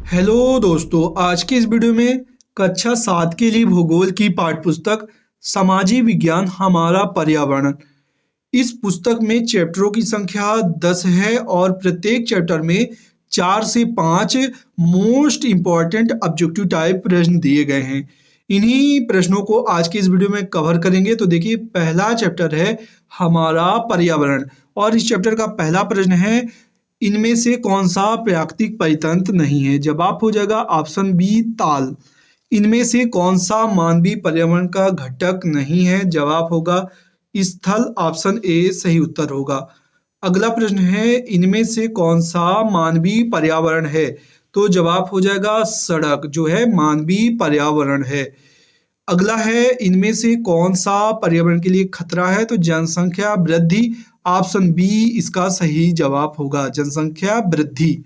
Hello दोस्तों, आज के इस वीडियो में कक्षा 7 के लिए भूगोल की पाठ्यपुस्तक सामाजिक विज्ञान हमारा पर्यावरण। इस पुस्तक में चैप्टरों की संख्या 10 है और प्रत्येक चैप्टर में 4 से 5 मोस्ट इम्पॉर्टेंट ऑब्जेक्टिव टाइप प्रश्न दिए गए हैं। इन्हीं प्रश्नों को आज के इस वीडियो में कवर करेंगे। तो देखिए, पहला चैप्टर है हमारा पर्यावरण और इस चैप्टर का पहला प्रश्न है, इनमें से कौन सा प्राकृतिक परितंत्र नहीं है? जवाब हो जाएगा ऑप्शन बी ताल। इनमें से कौन सा मानवीय पर्यावरण का घटक नहीं है? जवाब होगा स्थल, ऑप्शन ए सही उत्तर होगा। अगला प्रश्न है, इनमें से कौन सा मानवीय पर्यावरण है? तो जवाब हो जाएगा सड़क, जो है मानवीय पर्यावरण है। अगला है, इनमें से कौन सा पर्यावरण के लिए खतरा है? तो जनसंख्या वृद्धि, ऑप्शन बी इसका सही जवाब होगा, जनसंख्या वृद्धि।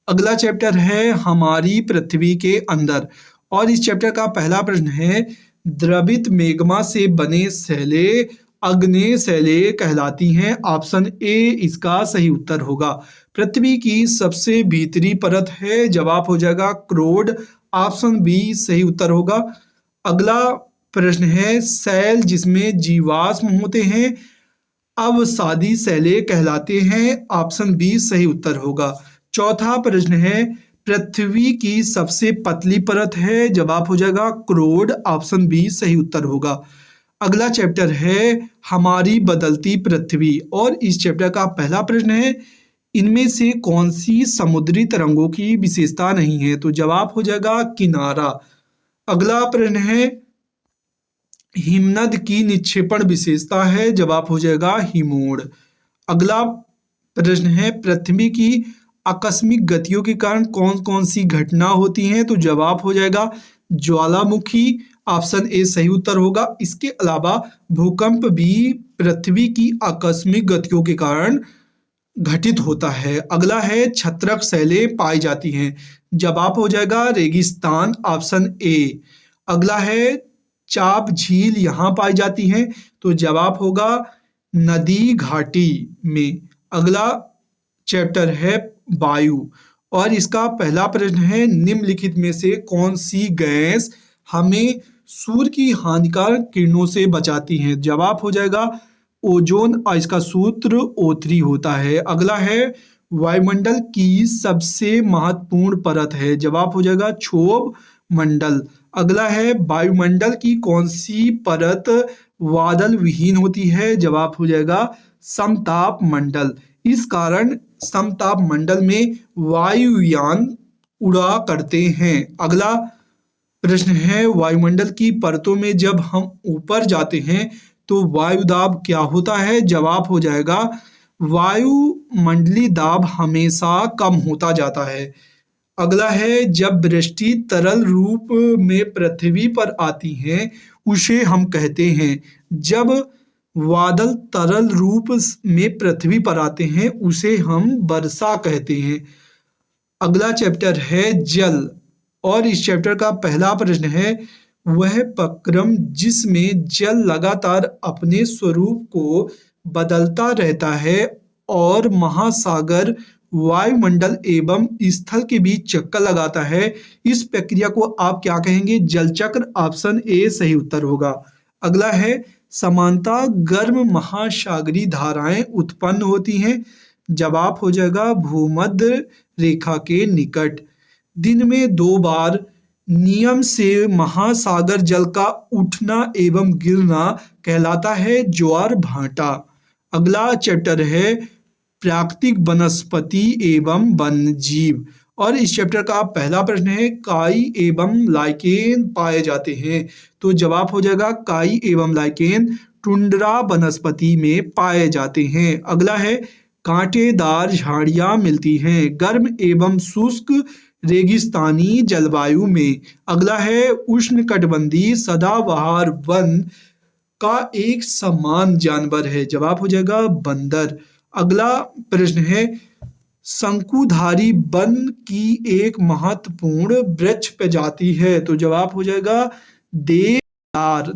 अगला चैप्टर है हमारी पृथ्वी के अंदर और इस चैप्टर का पहला प्रश्न है, द्रवित मेग्मा से बने शैले अग्नेय शैले कहलाती हैं? ऑप्शन ए इसका सही उत्तर होगा। पृथ्वी की सबसे भीतरी परत है, जवाब हो जाएगा क्रोड, ऑप्शन बी सही उत्तर होगा। अगला प्रश्न है, शैल जिसमें जीवाश्म होते हैं अवसादी शैले कहलाते हैं? ऑप्शन बी सही उत्तर होगा। चौथा प्रश्न है, पृथ्वी की सबसे पतली परत है? जवाब हो जाएगा क्रोड, ऑप्शन बी सही उत्तर होगा। अगला चैप्टर है हमारी बदलती पृथ्वी और इस चैप्टर का पहला प्रश्न है, इनमें से कौन सी समुद्री तरंगों की विशेषता नहीं है? तो जवाब हो जाएगा किनारा। अगला प्रश्न है, हिमनद की निक्षेपण विशेषता है? जवाब हो जाएगा हिमोड़। अगला प्रश्न है, पृथ्वी की आकस्मिक गतियों के कारण कौन कौन सी घटना होती हैं? तो जवाब हो जाएगा ज्वालामुखी, ऑप्शन ए सही उत्तर होगा। इसके अलावा भूकंप भी पृथ्वी की आकस्मिक गतियों के कारण घटित होता है। अगला है, छत्रक शैलें पाई जाती हैं? जवाब हो जाएगा रेगिस्तान, ऑप्शन ए। अगला है, चाप झील यहाँ पाई जाती हैं? तो जवाब होगा नदी घाटी में। अगला चैप्टर है वायु और इसका पहला प्रश्न है, निम्नलिखित में से कौन सी गैस हमें सूर्य की हानिकारक किरणों से बचाती हैं? जवाब हो जाएगा ओजोन और इसका सूत्र O3 होता है। अगला है, वायुमंडल की सबसे महत्वपूर्ण परत है? जवाब हो जाएगा क्षोभ मंडल। अगला है, वायुमंडल की कौन सी परत बादल विहीन होती है? जवाब हो जाएगा समताप मंडल। इस कारण समताप मंडल में वायुयान उड़ा करते हैं। अगला प्रश्न है, वायुमंडल की परतों में जब हम ऊपर जाते हैं तो वायुदाब क्या होता है? जवाब हो जाएगा वायुमंडलीय दाब हमेशा कम होता जाता है। अगला है, जब वृष्टि तरल रूप में पृथ्वी पर आती है उसे हम कहते हैं? जब बादल तरल रूप में पृथ्वी पर आते हैं उसे हम वर्षा कहते हैं। अगला चैप्टर है जल और इस चैप्टर का पहला प्रश्न है, वह प्रक्रम जिसमें जल लगातार अपने स्वरूप को बदलता रहता है और महासागर वायुमंडल एवं स्थल के बीच चक्कर लगाता है, इस प्रक्रिया को आप क्या कहेंगे? जलचक्र, ऑप्शन ए सही उत्तर होगा। अगला है, समानता गर्म महासागरीय धाराएं उत्पन्न होती हैं? जवाब हो जाएगा भूमध्य रेखा के निकट। दिन में 2 बार नियम से महासागर जल का उठना एवं गिरना कहलाता है ज्वार भाटा। अगला चैप्टर है प्राकृतिक वनस्पति एवं वन्य जीव और इस चैप्टर का पहला प्रश्न है, काई एवं लाइकेन पाए जाते हैं? तो जवाब हो जाएगा काई एवं लाइकेन टुंड्रा वनस्पति में पाए जाते हैं। अगला है, कांटेदार झाड़ियां मिलती हैं गर्म एवं शुष्क रेगिस्तानी जलवायु में? अगला है, उष्णकटिबंधीय सदाबहार वन का एक समान जानवर है? जवाब हो जाएगा बंदर। अगला प्रश्न है, शंकुधारी वन की एक महत्वपूर्ण वृक्ष प्रजाति है? तो जवाब हो जाएगा देवदार।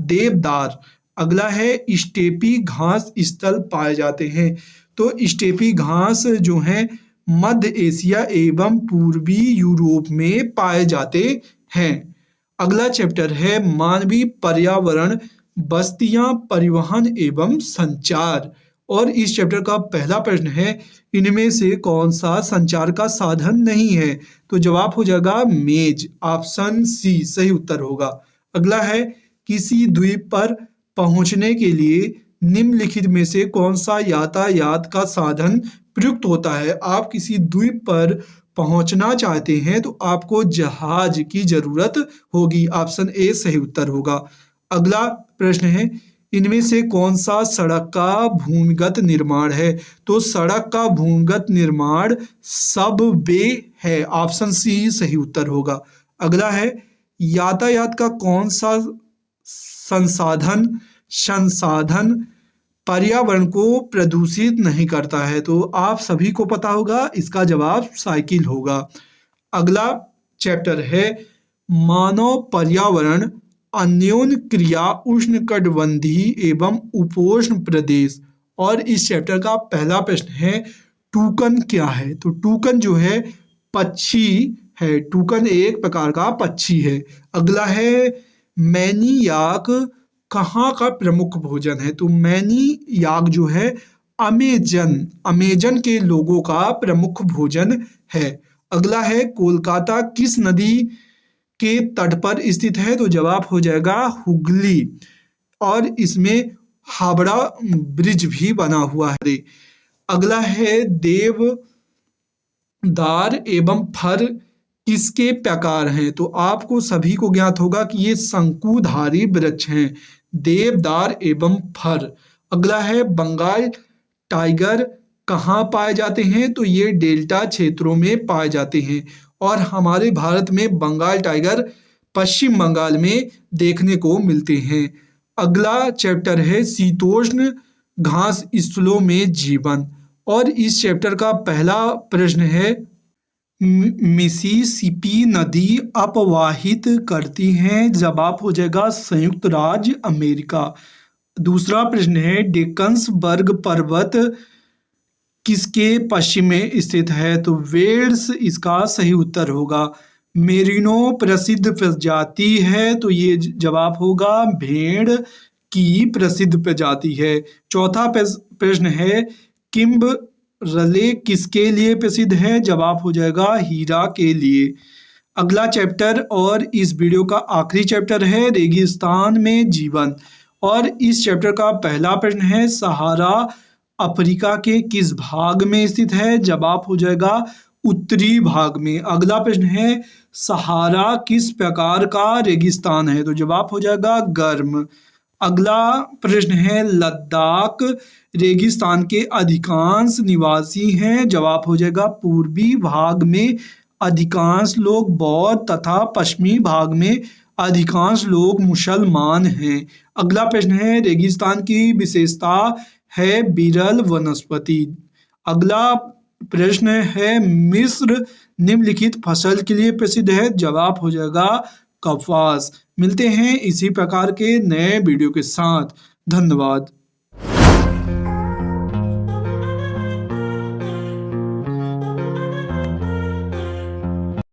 अगला है, स्टेपी घास स्थल पाए जाते हैं? तो स्टेपी घास जो है मध्य एशिया एवं पूर्वी यूरोप में पाए जाते हैं। अगला चैप्टर है मानवीय पर्यावरण, बस्तियां, परिवहन एवं संचार। और इस चैप्टर का पहला प्रश्न है इनमें से कौन सा संचार का साधन नहीं है? तो जवाब हो जाएगा मेज, ऑप्शन सी सही उत्तर होगा। अगला है किसी द्वीप पर पहुंचने के लिए निम्नलिखित में से कौन सा यातायात का साधन प्रयुक्त होता है? आप किसी द्वीप पर पहुंचना चाहते हैं तो आपको जहाज की जरूरत होगी, ऑप्शन ए सही उत्तर होगा। अगला प्रश्न है इनमें से कौन सा सड़क का भूमिगत निर्माण है? तो सड़क का भूमिगत निर्माण सबवे है, ऑप्शन सी सही उत्तर होगा। अगला है यातायात का कौन सा संसाधन पर्यावरण को प्रदूषित नहीं करता है? तो आप सभी को पता होगा इसका जवाब साइकिल होगा। अगला चैप्टर है मानव पर्यावरण, अन्योन्य क्रिया, उष्णकटिबंधीय एवं उपोष्ण प्रदेश। और इस चैप्टर का पहला प्रश्न है टूकन क्या है? तो टूकन जो है पक्षी है, टूकन एक प्रकार का पक्षी है। अगला है मैनियाक कहाँ का प्रमुख भोजन है? तो मैनियाक जो है अमेजन के लोगों का प्रमुख भोजन है। अगला है कोलकाता किस नदी के तट पर स्थित है? तो जवाब हो जाएगा हुगली, और इसमें हावड़ा ब्रिज भी बना हुआ है। अगला है देवदार एवं फर किसके प्रकार हैं? तो आपको सभी को ज्ञात होगा कि ये शंकुधारी वृक्ष हैं, देवदार एवं फर। अगला है बंगाल टाइगर कहाँ पाए जाते हैं? तो ये डेल्टा क्षेत्रों में पाए जाते हैं, और हमारे भारत में बंगाल टाइगर पश्चिम बंगाल में देखने को मिलते हैं। अगला चैप्टर है शीतोष्ण घास स्थलों में जीवन, और इस चैप्टर का पहला प्रश्न है मिसिसिपी नदी अपवाहित करती है? जवाब हो जाएगा संयुक्त राज्य अमेरिका। दूसरा प्रश्न है डेक्कन्सबर्ग पर्वत किसके पश्चिम में स्थित है? तो वेल्स इसका सही उत्तर होगा। मेरिनो प्रसिद्ध प्रजाति है, तो ये जवाब होगा भेड़ की प्रसिद्ध प्रजाति है। चौथा प्रश्न है किम्बरले किसके लिए प्रसिद्ध है? जवाब हो जाएगा हीरा के लिए। अगला चैप्टर और इस वीडियो का आखिरी चैप्टर है रेगिस्तान में जीवन, और इस चैप्टर का पहला प्रश्न है सहारा अफ्रीका के किस भाग में स्थित है? जवाब हो जाएगा उत्तरी भाग में। अगला प्रश्न है सहारा किस प्रकार का रेगिस्तान है? तो जवाब हो जाएगा गर्म। अगला प्रश्न है लद्दाख रेगिस्तान के अधिकांश निवासी हैं? जवाब हो जाएगा पूर्वी भाग में अधिकांश लोग बौद्ध तथा पश्चिमी भाग में अधिकांश लोग मुसलमान हैं। अगला प्रश्न है रेगिस्तान की विशेषता है विरल वनस्पति। अगला प्रश्न है मिस्र निम्नलिखित फसल के लिए प्रसिद्ध है? जवाब हो जाएगा कपास। मिलते हैं इसी प्रकार के नए वीडियो के साथ। धन्यवाद।